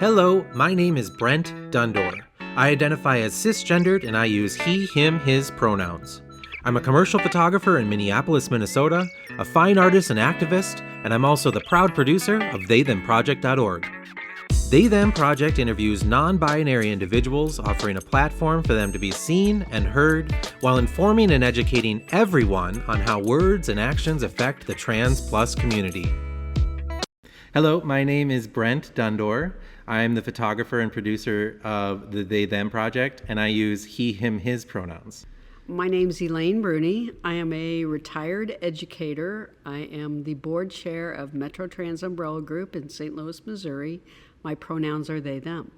Hello, my name is Brent Dundor. I identify as cisgendered and I use he, him, his pronouns. I'm a commercial photographer in Minneapolis, Minnesota, a fine artist and activist, and I'm also the proud producer of TheyThemProject.org. They Them Project interviews non-binary individuals, offering a platform for them to be seen and heard while informing and educating everyone on how words and actions affect the trans plus community. Hello, my name is Brent Dundor. I'm the photographer and producer of the They Them Project, and I use he, him, his pronouns. My name's Elaine Bruni. I am a retired educator. I am the board chair of Metro Trans Umbrella Group in St. Louis, Missouri. My pronouns are they, them.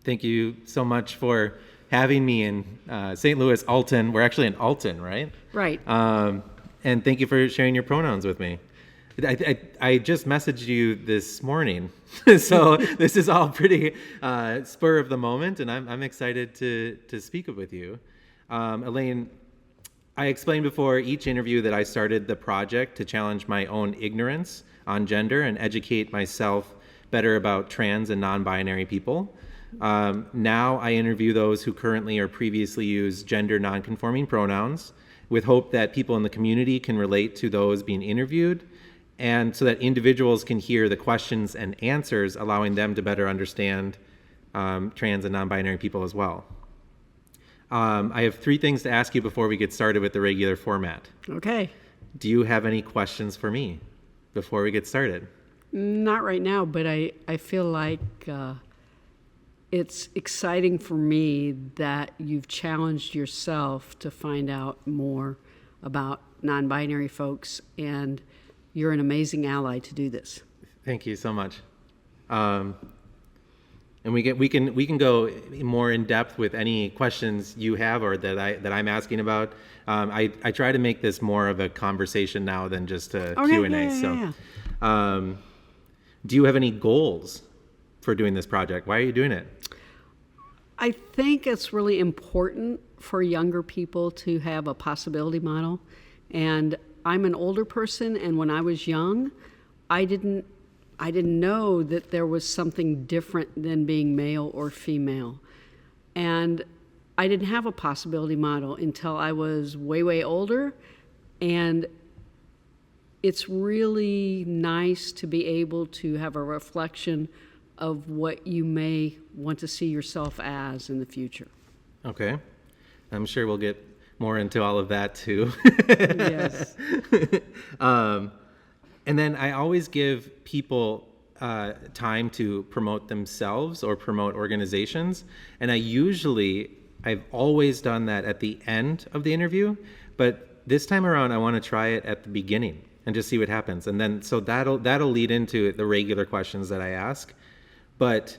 Thank you so much for having me in St. Louis, Alton. We're actually in Alton, right? Right. And thank you for sharing your pronouns with me. I just messaged you this morning, so this is all pretty spur of the moment, and I'm excited to speak with you. Elaine, I explained before each interview that I started the project to challenge my own ignorance on gender and educate myself better about trans and non-binary people. Now I interview those who currently or previously use gender non-conforming pronouns with hope that people in the community can relate to those being interviewed, and so that individuals can hear the questions and answers, allowing them to better understand trans and non-binary people as well. I have 3 things to ask you before we get started with the regular format. Okay. Do you have any questions for me before we get started? Not right now, but I feel like it's exciting for me that you've challenged yourself to find out more about non-binary folks, and you're an amazing ally to do this. Thank you so much. And we can go more in depth with any questions you have or that I'm asking about. I try to make this more of a conversation now than just a Q&A. Do you have any goals for doing this project? Why are you doing it? I think it's really important for younger people to have a possibility model. And I'm an older person, and when I was young, I didn't know that there was something different than being male or female. And I didn't have a possibility model until I was way, way older. And it's really nice to be able to have a reflection of what you may want to see yourself as in the future. Okay. I'm sure we'll get more into all of that too. Yes. And then I always give people time to promote themselves or promote organizations. And I've always done that at the end of the interview, but this time around I want to try it at the beginning and just see what happens. And then, so that'll lead into the regular questions that I ask. But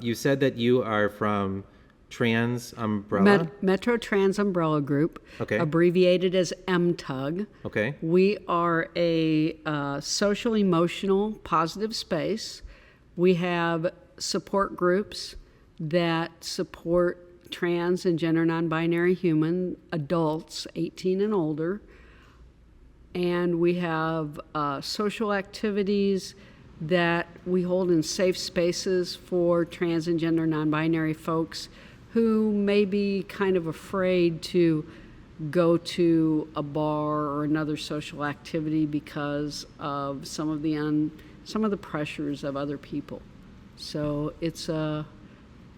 you said that you are from Trans Umbrella? Metro Trans Umbrella Group, okay, abbreviated as MTUG. Okay. We are a social, emotional, positive space. We have support groups that support trans and gender non-binary human adults 18 and older. And we have social activities that we hold in safe spaces for trans and gender non-binary folks who may be kind of afraid to go to a bar or another social activity because of some of the pressures of other people. So it's a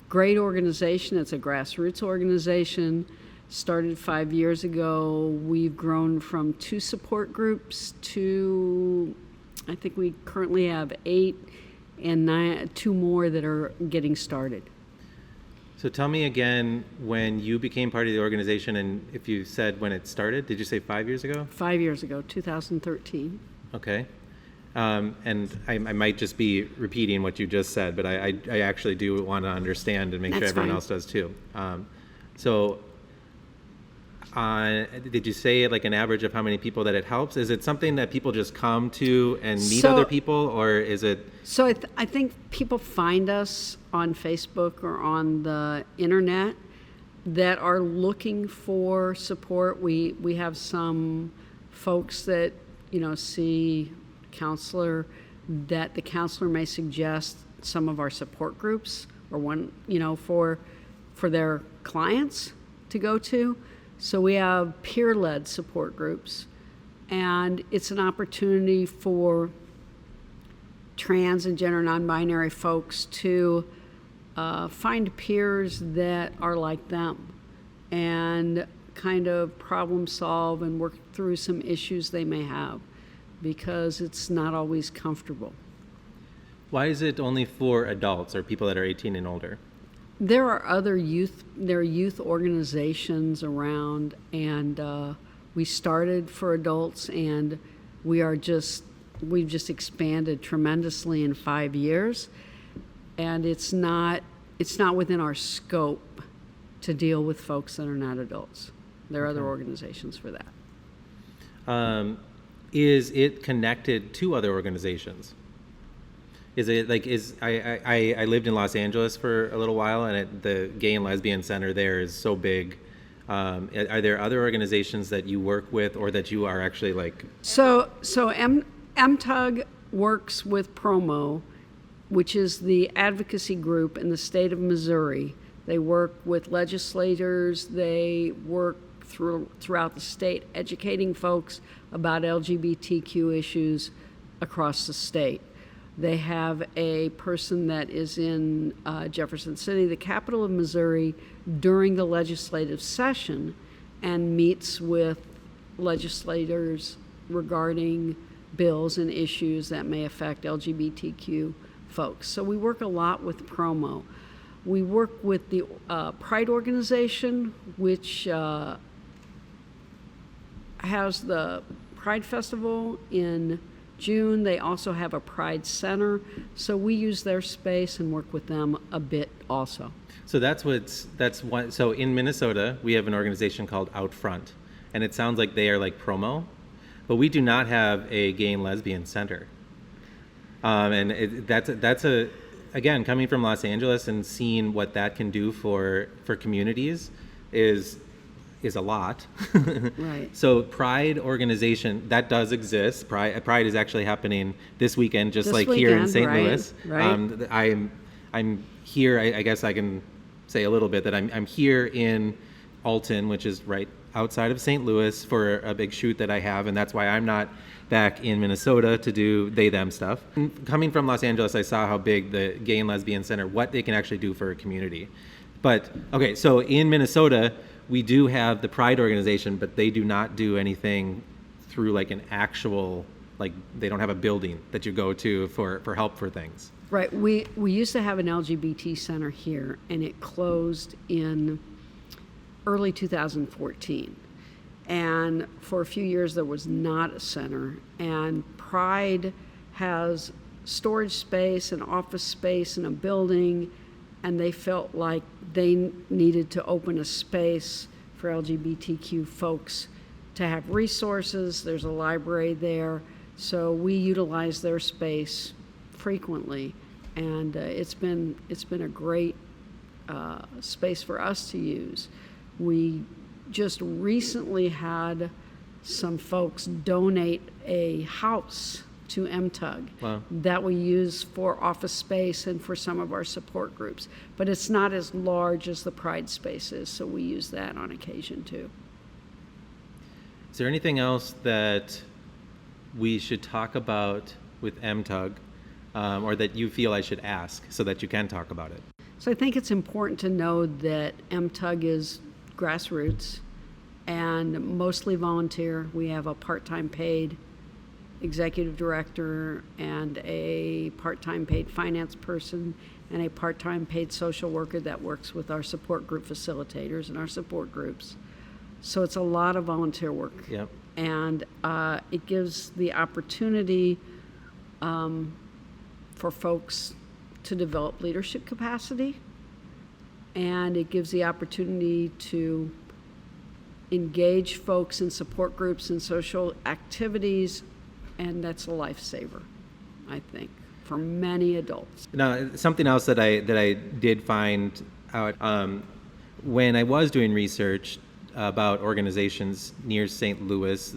great organization. It's a grassroots organization. Started 5 years ago. We've grown from 2 support groups to, I think we currently have 8 and 9, 2 more that are getting started. So tell me again when you became part of the organization, and if you said when it started, did you say 5 years ago? 5 years ago, 2013. Okay. And I might just be repeating what you just said, but I actually do want to understand and make sure everyone else does too. Did you say like an average of how many people that it helps? Is it something that people just come to and meet other people, or is it? So I think people find us on Facebook or on the internet that are looking for support. We have some folks that, see counselor, that the counselor may suggest some of our support groups, or one, for their clients to go to. So we have peer-led support groups, and it's an opportunity for trans and gender non-binary folks to find peers that are like them and kind of problem solve and work through some issues they may have, because it's not always comfortable. Why is it only for adults or people that are 18 and older? There are youth organizations around, and we started for adults, and we've just expanded tremendously in 5 years, and it's not within our scope to deal with folks that are not adults. There are other organizations for that. Is it connected to other organizations? Is it like, I lived in Los Angeles for a little while, and the Gay and Lesbian Center there is so big. Are there other organizations that you work with, or that you are actually like? So MTUG works with PROMO, which is the advocacy group in the state of Missouri. They work with legislators. They work throughout the state, educating folks about LGBTQ issues across the state. They have a person that is in Jefferson City, the capital of Missouri, during the legislative session, and meets with legislators regarding bills and issues that may affect LGBTQ folks. So we work a lot with PROMO. We work with the Pride organization, which has the Pride Festival in June. They also have a Pride Center, so we use their space and work with them a bit also. So so in Minnesota, we have an organization called Out Front, and it sounds like they are like PROMO, but we do not have a gay and lesbian center. And that's again, coming from Los Angeles and seeing what that can do for communities is a lot. Right. So Pride organization, that does exist. Pride is actually happening this weekend, just here in St. right, Louis. Right. I'm here. I guess I can say a little bit that I'm here in Alton, which is right outside of St. Louis, for a big shoot that I have, and that's why I'm not back in Minnesota to do they/them stuff. Coming from Los Angeles, I saw how big the Gay and Lesbian Center, what they can actually do for a community. But okay, so in Minnesota, we do have the Pride organization, but they do not do anything through like an actual, like they don't have a building that you go to for help for things. Right. We used to have an LGBT center here, and it closed in early 2014. And for a few years, there was not a center. And Pride has storage space and office space and a building, and they felt like they needed to open a space for LGBTQ folks to have resources. There's a library there, so we utilize their space frequently, and it's been a great space for us to use. We just recently had some folks donate a house to MTUG. Wow. That we use for office space and for some of our support groups. But it's not as large as the Pride space is, so we use that on occasion too. Is there anything else that we should talk about with MTUG, or that you feel I should ask so that you can talk about it? So I think it's important to know that MTUG is grassroots and mostly volunteer. We have a part-time paid executive director and a part-time paid finance person and a part-time paid social worker that works with our support group facilitators and our support groups. So it's a lot of volunteer work. Yep. And it gives the opportunity for folks to develop leadership capacity, and it gives the opportunity to engage folks in support groups and social activities, and that's a lifesaver, I think, for many adults. Now, something else that I did find out when I was doing research about organizations near St. Louis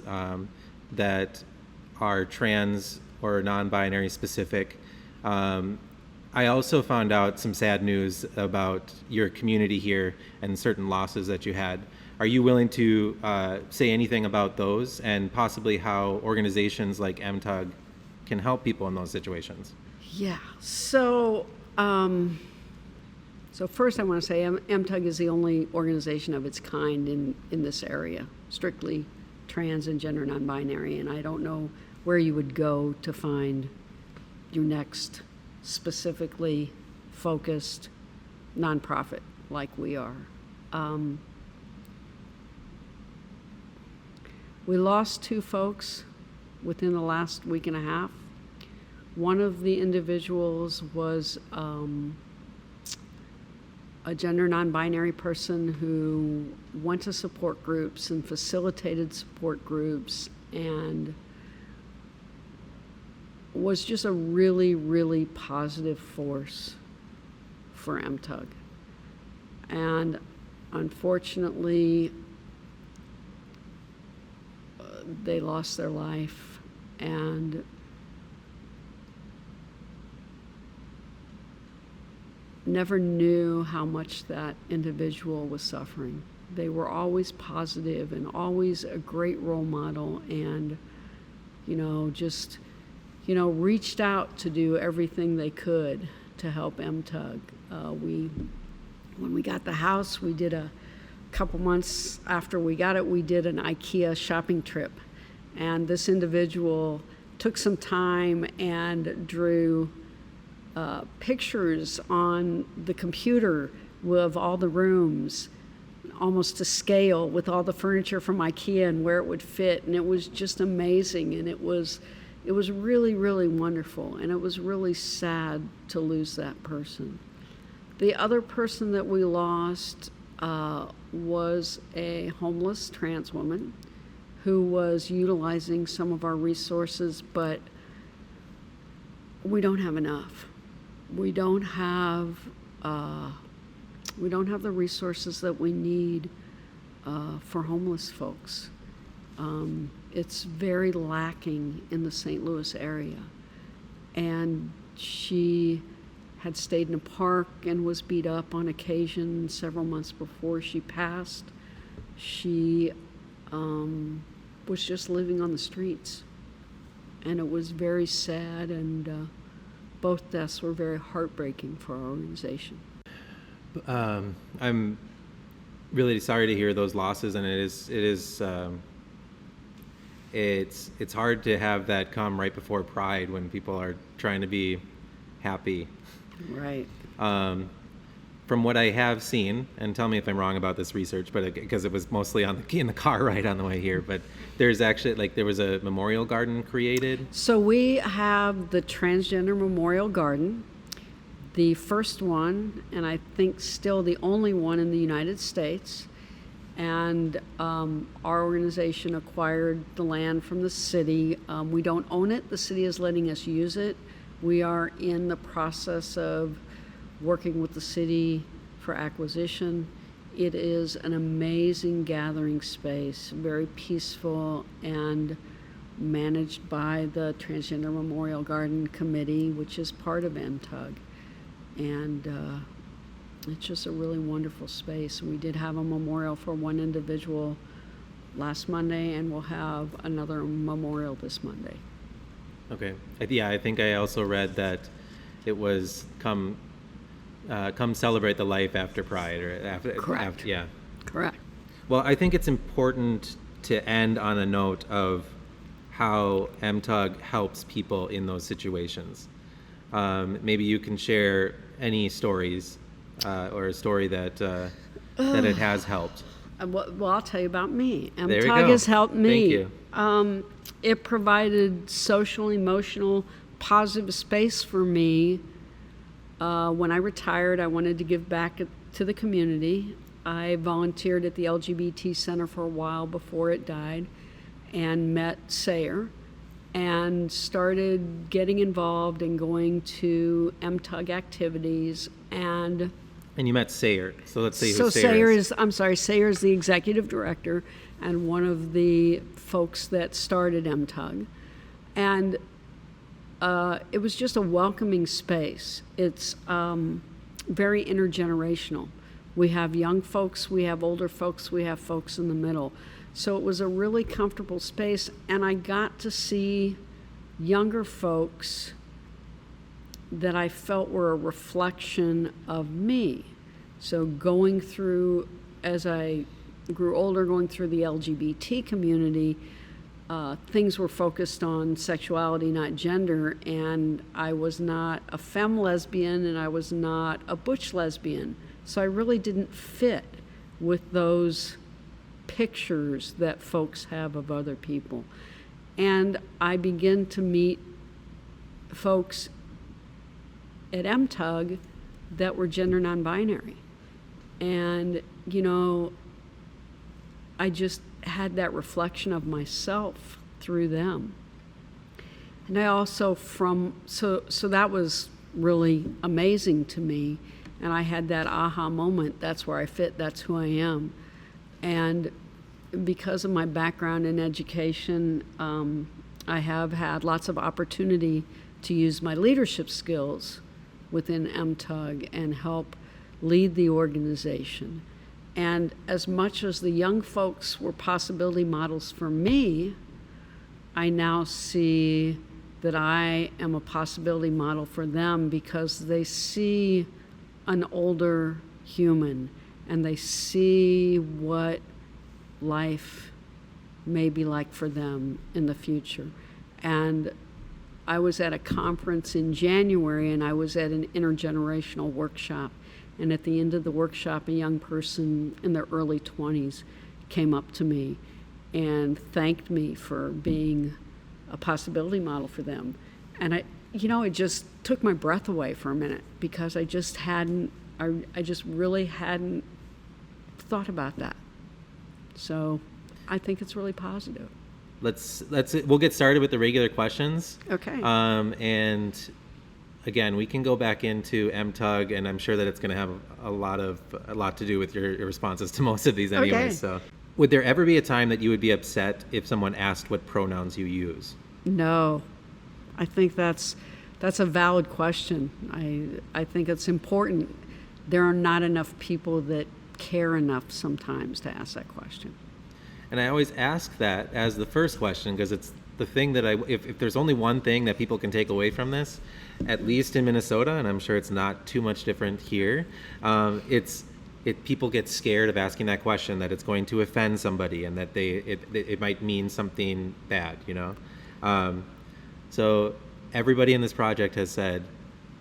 that are trans or non-binary specific, I also found out some sad news about your community here and certain losses that you had. Are you willing to say anything about those and possibly how organizations like MTUG can help people in those situations? Yeah. So first I want to say MTUG is the only organization of its kind in this area, strictly trans and gender non-binary, and I don't know where you would go to find your next specifically focused nonprofit like we are. We lost 2 folks within the last week and a half. One of the individuals was a gender non-binary person who went to support groups and facilitated support groups and was just a really, really positive force for MTUG. And unfortunately, they lost their life, and never knew how much that individual was suffering. They were always positive and always a great role model, and just reached out to do everything they could to help MTUG. When we got the house, we did a couple months after we got it, we did an IKEA shopping trip, and this individual took some time and drew pictures on the computer of all the rooms, almost to scale, with all the furniture from IKEA and where it would fit, and it was just amazing, and it was really, really wonderful, and it was really sad to lose that person. The other person that we lost was a homeless trans woman who was utilizing some of our resources, but we don't have enough. We don't have the resources that we need for homeless folks. It's very lacking in the St. Louis area. And she had stayed in a park and was beat up on occasion several months before she passed. She was just living on the streets. And it was very sad, and both deaths were very heartbreaking for our organization. I'm really sorry to hear those losses, and it's hard to have that come right before Pride when people are trying to be happy. Right. From what I have seen, and tell me if I'm wrong about this research, but because it was mostly in the car ride on the way here, but there's actually there was a memorial garden created. So we have the Transgender Memorial Garden, the first one, and I think still the only one in the United States. And our organization acquired the land from the city. We don't own it. The city is letting us use it. We are in the process of working with the city for acquisition. It is an amazing gathering space, very peaceful, and managed by the Transgender Memorial Garden Committee, which is part of MTUG. And it's just a really wonderful space. We did have a memorial for one individual last Monday, and we'll have another memorial this Monday. Okay. Yeah, I think I also read that it was come celebrate the life after Pride, or after. Correct. Yeah. Correct. Well, I think it's important to end on a note of how MTUG helps people in those situations. Maybe you can share any stories or a story that it has helped. Well, I'll tell you about me. There you MTUG go. has helped me. Thank you. It provided social, emotional, positive space for me. When I retired, I wanted to give back to the community. I volunteered at the LGBT Center for a while before it died, and met Sayer, and started getting involved and going to MTUG activities. And you met Sayer, so let's see who so Sayer is. Sayer is the executive director and one of the folks that started MTUG. And it was just a welcoming space. It's very intergenerational. We have young folks, we have older folks, we have folks in the middle. So it was a really comfortable space, and I got to see younger folks that I felt were a reflection of me. So going through, as I grew older, going through the LGBT community, things were focused on sexuality, not gender, and I was not a femme lesbian and I was not a butch lesbian. So I really didn't fit with those pictures that folks have of other people. And I began to meet folks at MTUG that were gender non-binary. And, you know, I just had that reflection of myself through them. And I also so that was really amazing to me. And I had that aha moment, that's where I fit, that's who I am. And because of my background in education, I have had lots of opportunity to use my leadership skills within MTUG and help lead the organization. And as much as the young folks were possibility models for me, I now see that I am a possibility model for them because they see an older human and they see what life may be like for them in the future. And I was at a conference in January and I was at an intergenerational workshop. And at the end of the workshop, a young person in their early 20s came up to me and thanked me for being a possibility model for them. And it just took my breath away for a minute because I just really hadn't thought about that. So I think it's really positive. We'll get started with the regular questions. Okay. And again, we can go back into MTUG, and I'm sure that it's going to have a lot to do with your responses to most of these anyway. Okay. So, would there ever be a time that you would be upset if someone asked what pronouns you use? No, I think that's a valid question. I think it's important. There are not enough people that care enough sometimes to ask that question. And I always ask that as the first question because it's the thing that if there's only one thing that people can take away from this, at least in Minnesota, and I'm sure it's not too much different here, people get scared of asking that question, that it's going to offend somebody and that it might mean something bad, you know? So everybody in this project has said,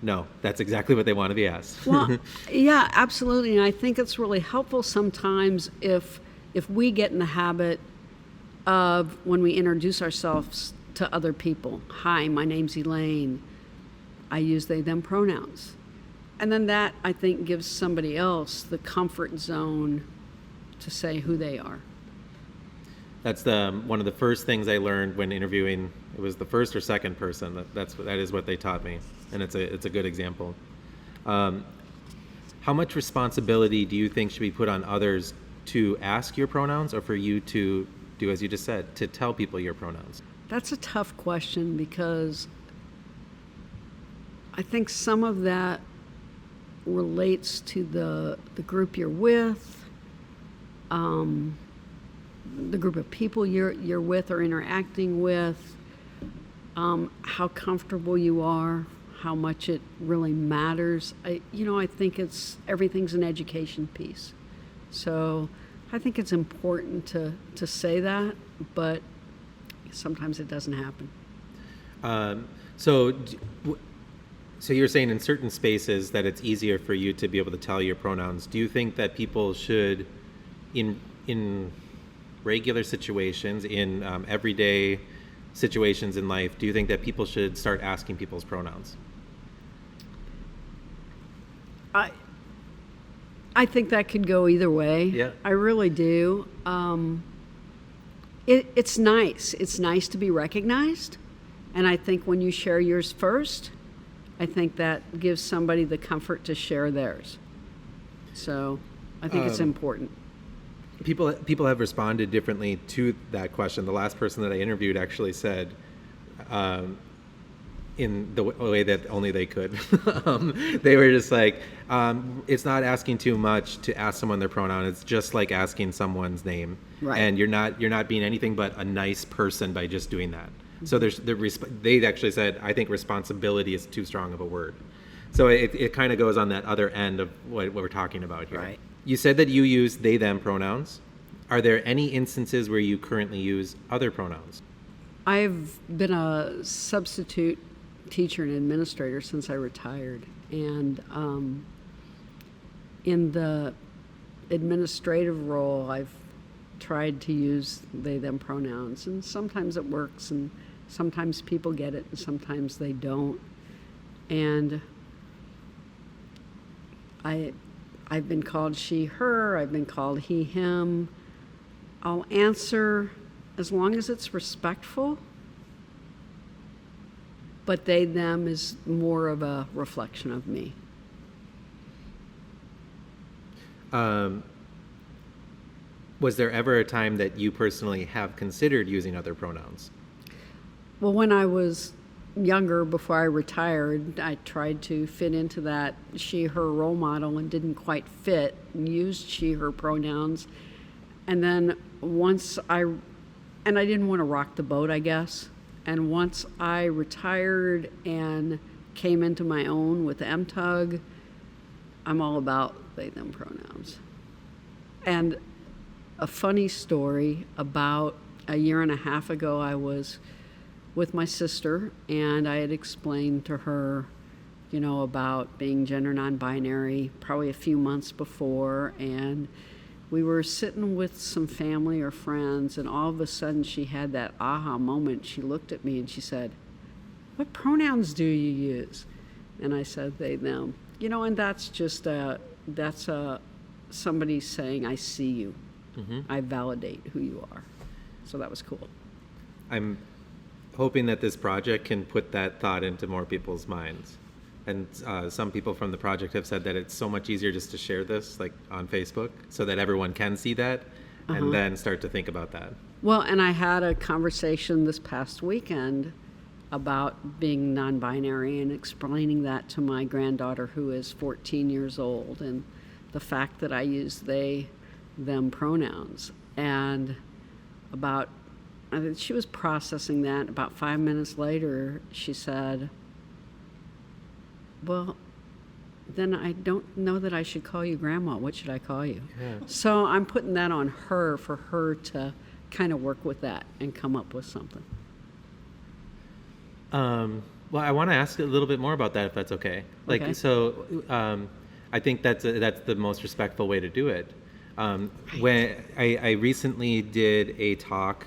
no, that's exactly what they want to be asked. Well, yeah, absolutely. And I think it's really helpful sometimes if we get in the habit of, when we introduce ourselves to other people, hi, my name's Elaine, I use they, them pronouns. And then that, I think, gives somebody else the comfort zone to say who they are. That's one of the first things I learned when interviewing. It was the first or second person. That is what they taught me, and it's a good example. How much responsibility do you think should be put on others to ask your pronouns, or for you to do as you just said, to tell people your pronouns? That's a tough question because I think some of that relates to the group you're with, the group of people you're with or interacting with, how comfortable you are, how much it really matters. I think everything's an education piece. So I think it's important to say that, but sometimes it doesn't happen. So you're saying in certain spaces that it's easier for you to be able to tell your pronouns. Do you think that people should, in regular situations, in everyday situations in life, do you think that people should start asking people's pronouns? I think that could go either way. Yeah. I really do. It's nice. It's nice to be recognized. And I think when you share yours first, I think that gives somebody the comfort to share theirs. So I think it's important. People have responded differently to that question. The last person that I interviewed actually said, in the way that only they could. They were just like, it's not asking too much to ask someone their pronoun. It's just like asking someone's name, Right. and you're not being anything but a nice person by just doing that. So they actually said, I think responsibility is too strong of a word. So it kind of goes on that other end of what we're talking about here. Right. You said that you use they them pronouns. Are there any instances where you currently use other pronouns? I've been a substitute teacher and administrator since I retired, and in the administrative role, I've tried to use they them pronouns, and sometimes it works, and sometimes people get it, and sometimes they don't. And I've been called she, her. I've been called he, him. I'll answer as long as it's respectful, but they, them is more of a reflection of me. Was there ever a time that you personally have considered using other pronouns? Well, when I was younger, before I retired, I tried to fit into that she, her role model and didn't quite fit and used she, her pronouns. And then I didn't want to rock the boat, I guess. And once I retired and came into my own with MTUG, I'm all about they, them pronouns. And a funny story, about a year and a half ago, I was with my sister, and I had explained to her, about being gender non-binary probably a few months before, and we were sitting with some family or friends, and all of a sudden she had that aha moment. She looked at me and she said, "What pronouns do you use?" And I said, they, them. And that's just somebody saying, I see you. Mm-hmm. I validate who you are. So that was cool. I'm hoping that this project can put that thought into more people's minds. And some people from the project have said that it's so much easier just to share this, like on Facebook, so that everyone can see that and then start to think about that. Well, and I had a conversation this past weekend about being non-binary and explaining that to my granddaughter, who is 14 years old, and the fact that I use they, them pronouns. And she was processing that. About 5 minutes later, she said, "Well, then I don't know that I should call you Grandma. What should I call you?" Yeah. So I'm putting that on her for her to kind of work with that and come up with something. Well, I want to ask a little bit more about that, if that's okay. Okay. So I think that's the most respectful way to do it. When I recently did a talk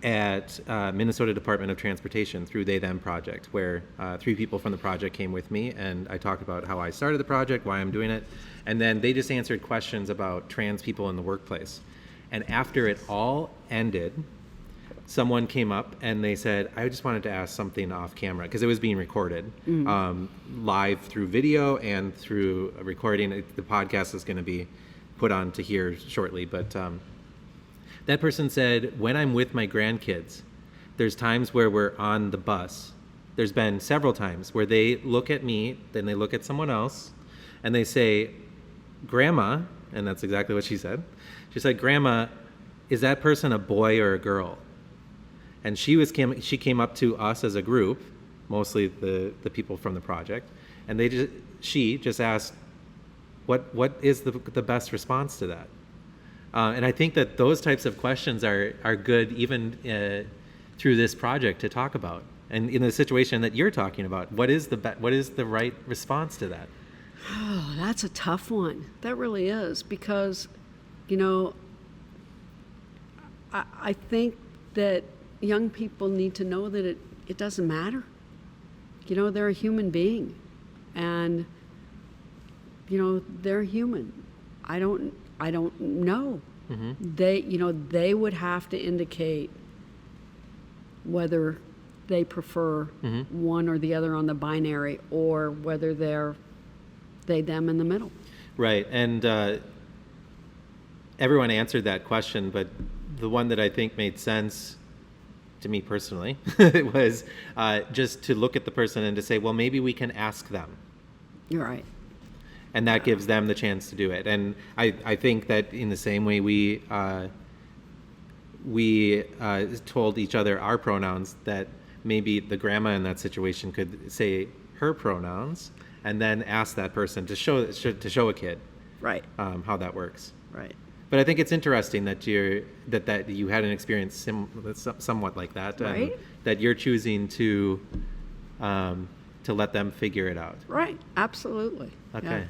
at Minnesota Department of Transportation through They Them Project, where 3 people from the project came with me, and I talked about how I started the project, why I'm doing it, and then they just answered questions about trans people in the workplace. And after it all ended, someone came up and they said, "I just wanted to ask something off camera," because it was being recorded live through video and through a recording. The podcast is going to be put on to here shortly, but that person said, "When I'm with my grandkids, there's times where we're on the bus. There's been several times where they look at me, then they look at someone else, and they say, 'Grandma,'" and that's exactly what she said. She said, "Grandma, is that person a boy or a girl?" And she came up to us as a group, mostly the people from the project, and she just asked, what is the best response to that? And I think that those types of questions are good even through this project to talk about. And in the situation that you're talking about, what is the right response to that? Oh, that's a tough one. That really is, because, I think that young people need to know that it doesn't matter. They're a human being, and they're human. I don't know. Mm-hmm. They would have to indicate whether they prefer one or the other on the binary, or whether they're they, them in the middle. Right. And everyone answered that question, but the one that I think made sense to me personally, it was just to look at the person and to say, well, maybe we can ask them. You're right. And that gives them the chance to do it. And I think that in the same way we told each other our pronouns, that maybe the grandma in that situation could say her pronouns and then ask that person to show a kid Right. how that works. Right. But I think it's interesting that that you had an experience somewhat like that, Right. and that you're choosing to let them figure it out. Right. Absolutely. Okay.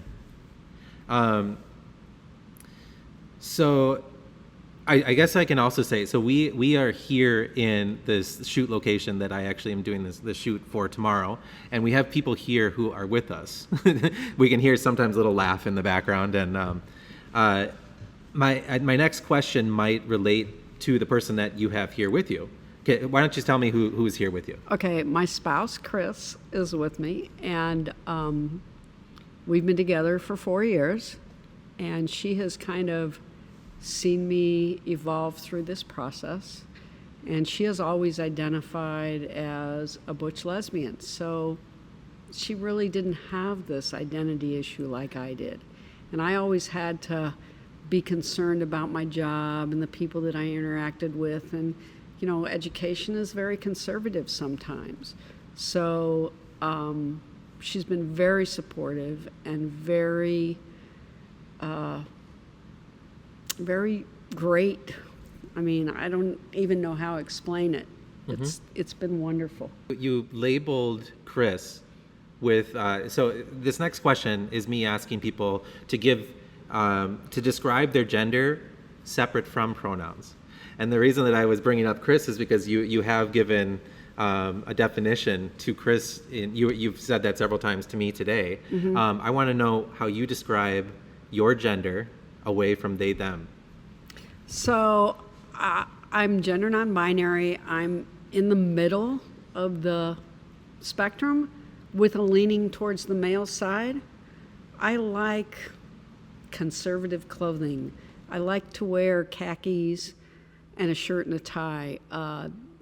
Yeah. So I guess I can also say, so we are here in this shoot location that I actually am doing the shoot for tomorrow, and we have people here who are with us. We can hear sometimes a little laugh in the background, and my next question might relate to the person that you have here with you. Okay, why don't you tell me who's here with you? Okay, my spouse, Chris, is with me, and we've been together for 4 years, and she has kind of seen me evolve through this process, and she has always identified as a butch lesbian, so she really didn't have this identity issue like I did. And I always had to be concerned about my job and the people that I interacted with, and education is very conservative sometimes. So she's been very supportive and very very great. I mean, I don't even know how to explain it. It's been wonderful. You labeled Chris with so this next question is me asking people to describe their gender separate from pronouns. And the reason that I was bringing up Chris is because you have given a definition to Chris. You've said that several times to me today. I want to know how you describe your gender away from they, them. So I'm gender non-binary. I'm in the middle of the spectrum with a leaning towards the male side. I like conservative clothing. I like to wear khakis and a shirt and a tie.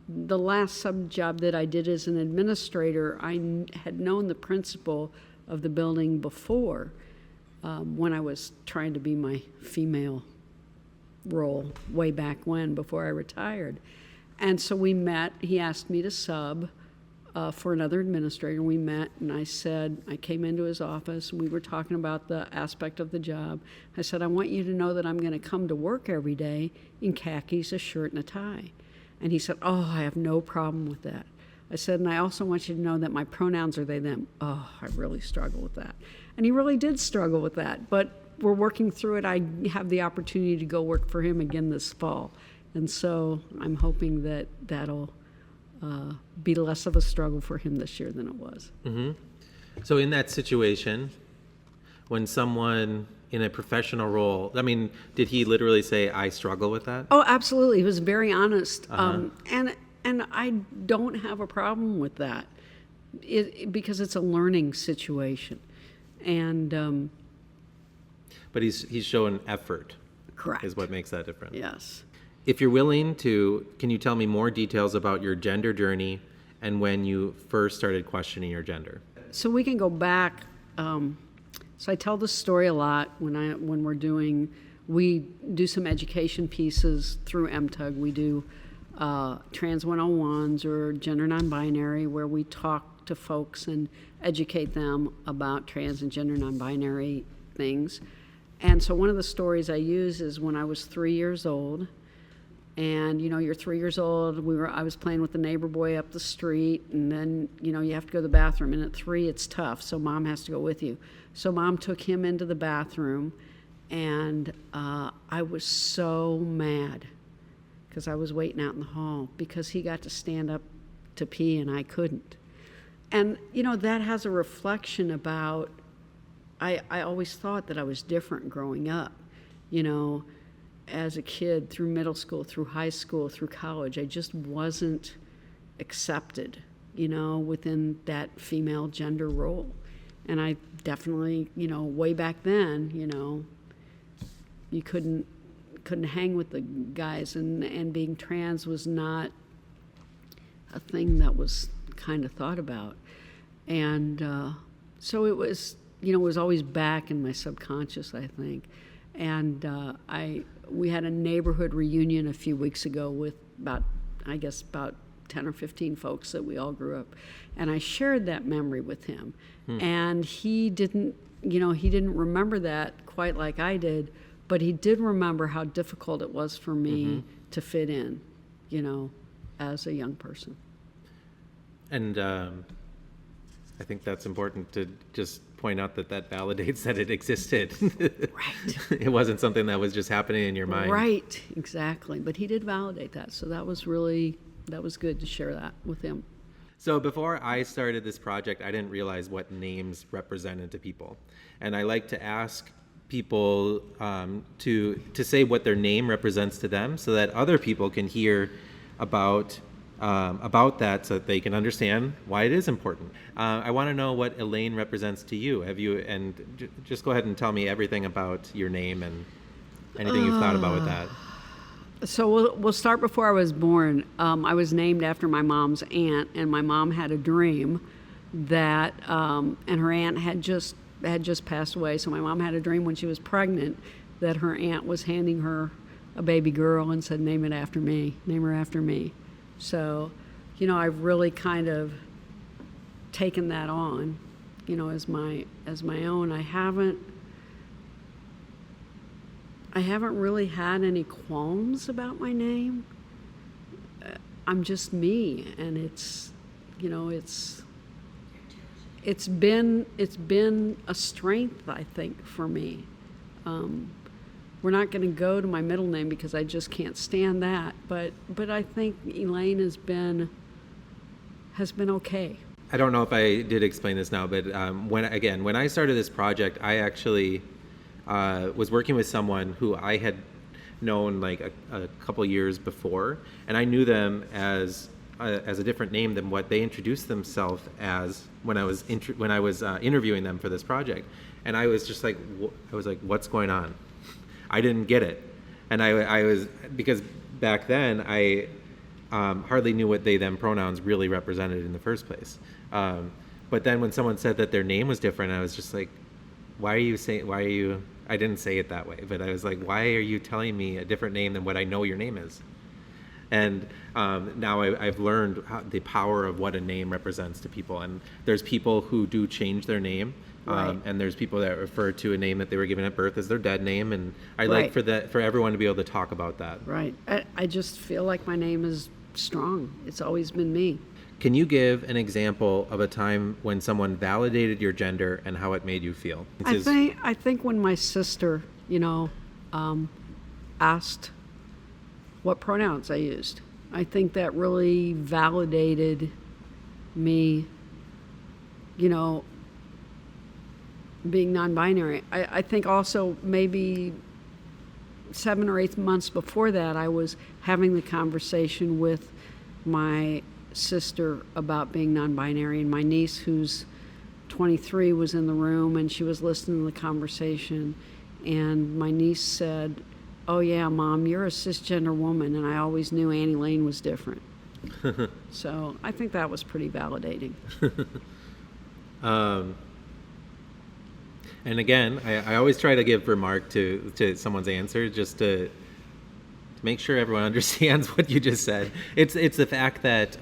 The last sub job that I did as an administrator, I had known the principal of the building before when I was trying to be my female role way back when, before I retired. And so we met. He asked me to sub for another administrator. We met, and I came into his office, and we were talking about the aspect of the job. I said, I want you to know that I'm going to come to work every day in khakis, a shirt, and a tie. And he said, oh, I have no problem with that. I said, and I also want you to know that my pronouns are they, them. Oh, I really struggle with that. And he really did struggle with that, but we're working through it. I have the opportunity to go work for him again this fall. And so I'm hoping that that'll be less of a struggle for him this year than it was. So in that situation, when someone in a professional role, I mean, did he literally say, I struggle with that? Oh, absolutely. He was very honest. And I don't have a problem with that because it's a learning situation. And but he's shown effort. correct. Is what makes that different. Yes. If you're willing to, can you tell me more details about your gender journey and when you first started questioning your gender? So we can go back. So I tell this story a lot when we do some education pieces through MTUG. We do Trans 101s or gender non-binary, where we talk to folks and educate them about trans and gender non-binary things. And so one of the stories I use is when I was 3 years old. And you're 3 years old. I was playing with the neighbor boy up the street, and then you have to go to the bathroom. And at 3, it's tough, so mom has to go with you. So mom took him into the bathroom, and I was so mad because I was waiting out in the hall because he got to stand up to pee and I couldn't. And that has a reflection about. I always thought that I was different growing up, as a kid, through middle school, through high school, through college. I just wasn't accepted, within that female gender role. And I definitely, way back then, you couldn't hang with the guys, and being trans was not a thing that was kind of thought about. And so it was, it was always back in my subconscious, I think. And we had a neighborhood reunion a few weeks ago with about 10 or 15 folks that we all grew up. And I shared that memory with him. And he didn't remember that quite like I did, but he did remember how difficult it was for me to fit in, as a young person. And I think that's important to just point out that validates that it existed. Right. It wasn't something that was just happening in your mind. Right, exactly. But he did validate that. So that was good to share that with him. So before I started this project, I didn't realize what names represented to people. And I like to ask people to say what their name represents to them so that other people can hear about that so that they can understand why it is important. I want to know what Elaine represents to you. Just go ahead and tell me everything about your name and anything you've thought about with that. So we'll start before I was born. I was named after my mom's aunt, and my mom had a dream that, and her aunt had just passed away. So my mom had a dream when she was pregnant that her aunt was handing her a baby girl and said, name her after me. So, I've really kind of taken that on, as my own. I haven't really had any qualms about my name. I'm just me, and it's been a strength, I think, for me. We're not going to go to my middle name because I just can't stand that. But I think Elaine has been okay. I don't know if I did explain this now, but when I started this project, I actually was working with someone who I had known like a couple years before, and I knew them as a different name than what they introduced themselves as when I was interviewing them for this project. And I was just like, what's going on? I didn't get it. And I was, because back then I hardly knew what they them pronouns really represented in the first place. But then when someone said that their name was different, I was just like, I didn't say it that way, but I was like, why are you telling me a different name than what I know your name is? And now I've learned the power of what a name represents to people. And there's people who do change their name. Right. And there's people that refer to a name that they were given at birth as their dead name. And I Right. like for everyone to be able to talk about that. Right. I just feel like my name is strong. It's always been me. Can you give an example of a time when someone validated your gender and how it made you feel? I think when my sister, asked what pronouns I used, I think that really validated me, being non-binary. I think also maybe 7 or 8 months before that, I was having the conversation with my sister about being non-binary, and my niece, who's 23, was in the room, and she was listening to the conversation, and my niece said, "Oh yeah, Mom, you're a cisgender woman," and I always knew Annie Lane was different. So I think that was pretty validating. And again, I always try to give remark to someone's answer just to make sure everyone understands what you just said. It's the fact that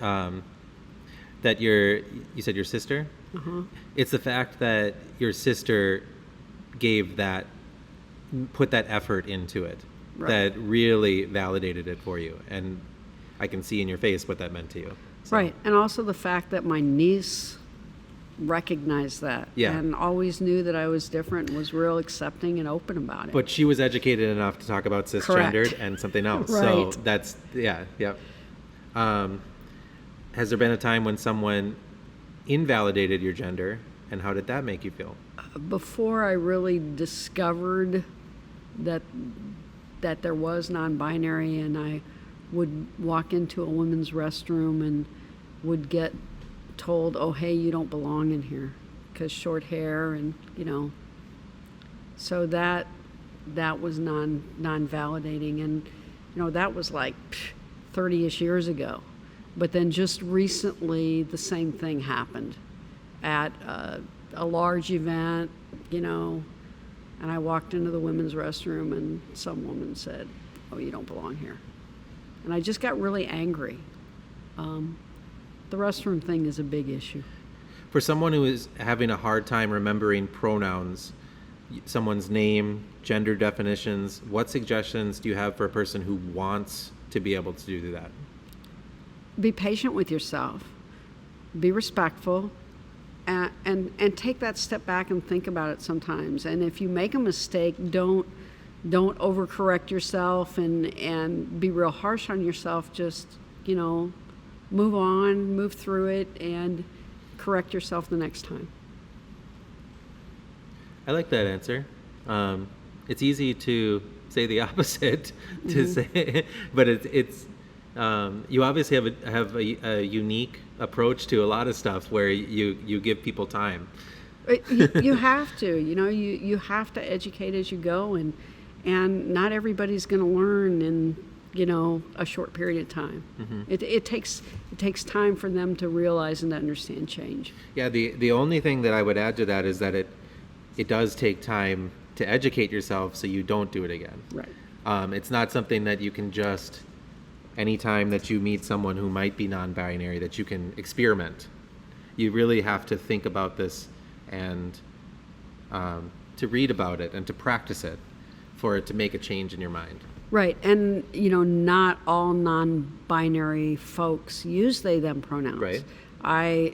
that you said your sister? Uh-huh. It's the fact that your sister put that effort into it, Right. that really validated it for you. And I can see in your face what that meant to you. So, Right, and also the fact that my niece recognized that, Yeah. and always knew that I was different and was real accepting and open about it. But she was educated enough to talk about cisgendered Correct. and something else. So Right. that's, yeah. Has there been a time when someone invalidated your gender, and how did that make you feel? Before I really discovered that there was non-binary, and I would walk into a women's restroom and would get told, "Oh, hey, you don't belong in here," because short hair, and so that was non-validating, and that was like 30-ish years ago. But then just recently, the same thing happened at a large event, and I walked into the women's restroom and some woman said, "Oh, you don't belong here." And I just got really angry. The restroom thing is a big issue. For someone who is having a hard time remembering pronouns, someone's name, gender definitions, what suggestions do you have for a person who wants to be able to do that? Be patient with yourself. Be respectful. And take that step back and think about it sometimes. And if you make a mistake, don't overcorrect yourself and be real harsh on yourself. Just, move on, move through it, and correct yourself the next time. I like that answer. It's easy to say the opposite, to say, but it's you obviously have a unique approach to a lot of stuff where you give people time. You have to, you have to educate as you go, and not everybody's going to learn in a short period of time. Mm-hmm. It takes time for them to realize and to understand change. Yeah, the only thing that I would add to that is that it does take time to educate yourself so you don't do it again. Right. It's not something that you can just, anytime that you meet someone who might be non-binary, that you can experiment. You really have to think about this and to read about it and to practice it for it to make a change in your mind. Right, and not all non-binary folks use they, them pronouns. Right. I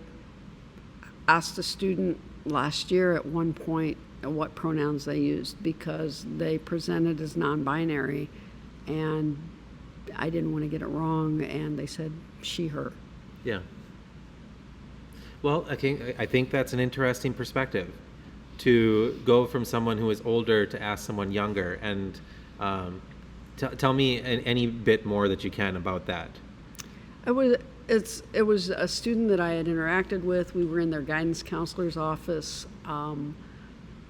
asked a student last year at one point what pronouns they used because they presented as non-binary, and I didn't want to get it wrong, and they said she, her. Yeah. Well, I think that's an interesting perspective, to go from someone who is older to ask someone younger. And tell me any bit more that you can about that. It was a student that I had interacted with. We were in their guidance counselor's office.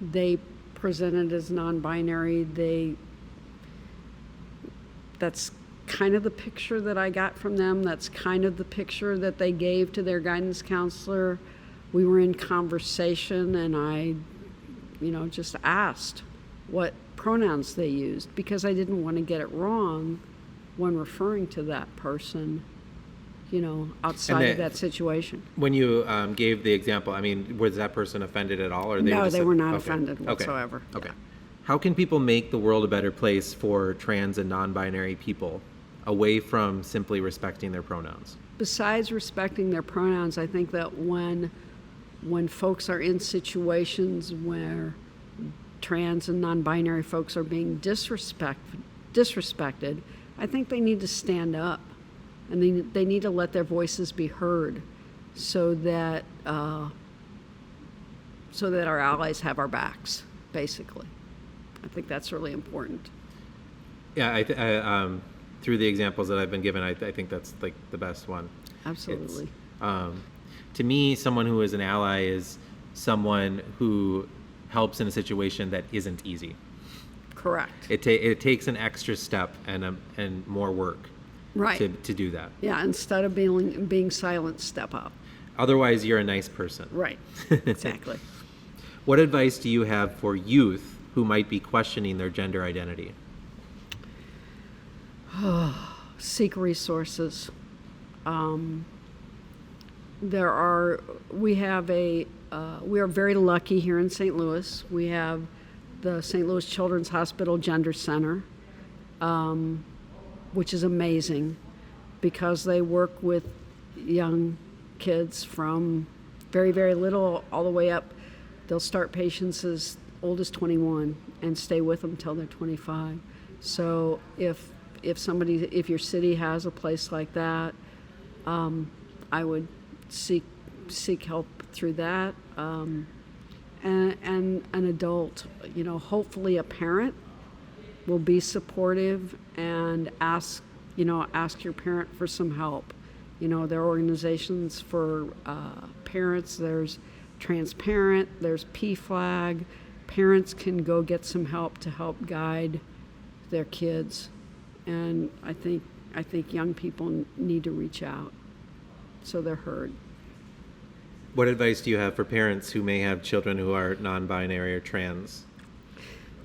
They presented as non-binary. That's kind of the picture that I got from them. That's kind of the picture that they gave to their guidance counselor. We were in conversation, and I, just asked what pronouns they used because I didn't want to get it wrong when referring to that person, outside of that situation. When you gave the example, was that person offended at all? Or they were not okay. offended whatsoever. Okay. Yeah. How can people make the world a better place for trans and non-binary people, away from simply respecting their pronouns? Besides respecting their pronouns, I think that when folks are in situations where trans and non-binary folks are being disrespected, I think they need to stand up, and they need to let their voices be heard, so that our allies have our backs. Basically, I think that's really important. Yeah, through the examples that I've been given, I think that's like the best one. Absolutely. To me, someone who is an ally is someone who helps in a situation that isn't easy. Correct. It takes an extra step and more work. Right. To do that. Yeah, instead of being silent, step up. Otherwise, you're a nice person. Right. Exactly. What advice do you have for youth who might be questioning their gender identity? Seek resources. We are very lucky here in St. Louis. We have the St. Louis Children's Hospital Gender Center, which is amazing because they work with young kids from very, very little all the way up. They'll start patients as old as 21 and stay with them till they're 25. So if your city has a place like that, I would seek help through that. And an adult, hopefully a parent will be supportive and ask your parent for some help. There are organizations for parents. There's Transparent, there's PFLAG. Parents can go get some help to help guide their kids. And I think young people need to reach out. so they're heard. What advice do you have for parents who may have children who are non-binary or trans?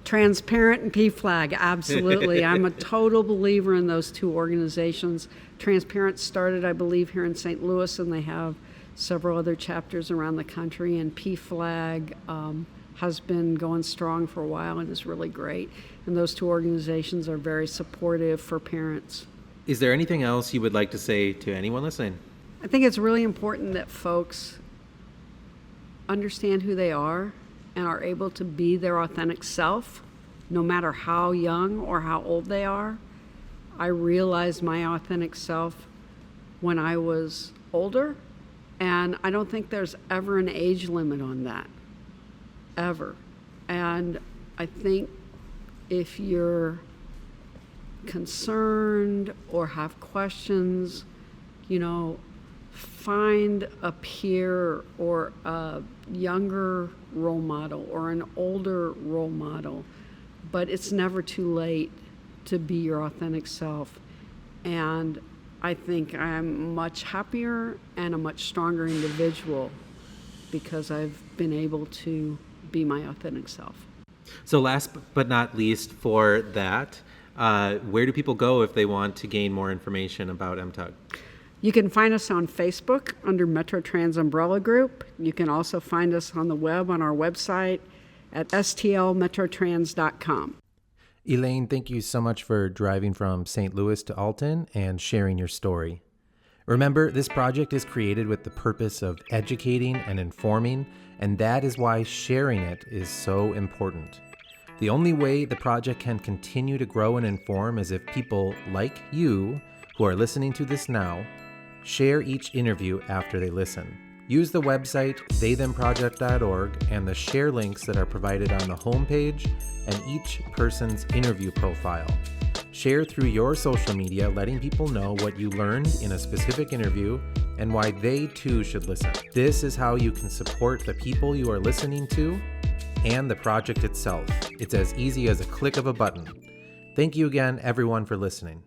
Transparent and PFLAG, absolutely. I'm a total believer in those two organizations. Transparent started, I believe, here in St. Louis, and they have several other chapters around the country. And PFLAG has been going strong for a while and is really great. And those two organizations are very supportive for parents. Is there anything else you would like to say to anyone listening? I think it's really important that folks understand who they are and are able to be their authentic self, no matter how young or how old they are. I realized my authentic self when I was older, and I don't think there's ever an age limit on that, ever. And I think if you're concerned or have questions, find a peer or a younger role model or an older role model. But it's never too late to be your authentic self. And I think I'm much happier and a much stronger individual because I've been able to be my authentic self. So last but not least for that, where do people go if they want to gain more information about MTUG? You can find us on Facebook under Metro Trans Umbrella Group. You can also find us on the web on our website at stlmetrotrans.com. Elaine, thank you so much for driving from St. Louis to Alton and sharing your story. Remember, this project is created with the purpose of educating and informing, and that is why sharing it is so important. The only way the project can continue to grow and inform is if people like you, who are listening to this now, share each interview after they listen. Use the website theythemproject.org and the share links that are provided on the homepage and each person's interview profile. Share through your social media, letting people know what you learned in a specific interview and why they too should listen. This is how you can support the people you are listening to and the project itself. It's as easy as a click of a button. Thank you again, everyone, for listening.